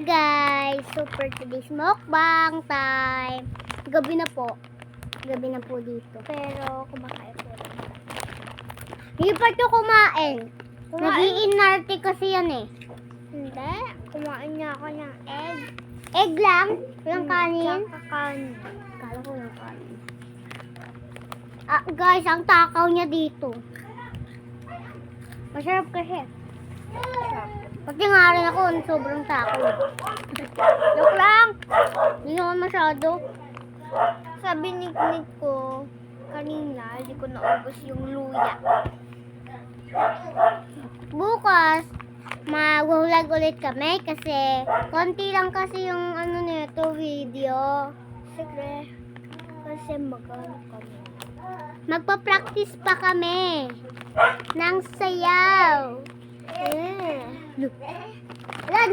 guys! Super today's mukbang time. Gabi na po. Gabi na po dito. Pero kumakain po rin. Hindi pa ito kumain. Nag-iinarte kasi yan eh. Hindi. Kumain niya ako ng egg. Egg lang? Walang kanin? Tsaka kanin. Kala ko walang kanin. Guys, ang takaw niya dito. Masarap kasi. Pati nga rin ako, sobrang takaw. Joke lang! Hindi naman masyado. Sabi ni Nick ko, kanina, hindi ko naubos yung luya. Bukas, mag-vlog ulit kami kasi konti lang kasi yung ano nito video. Sige. Kasi magano kami. Magpa-practice pa kami ng sayaw. Eh. Lagi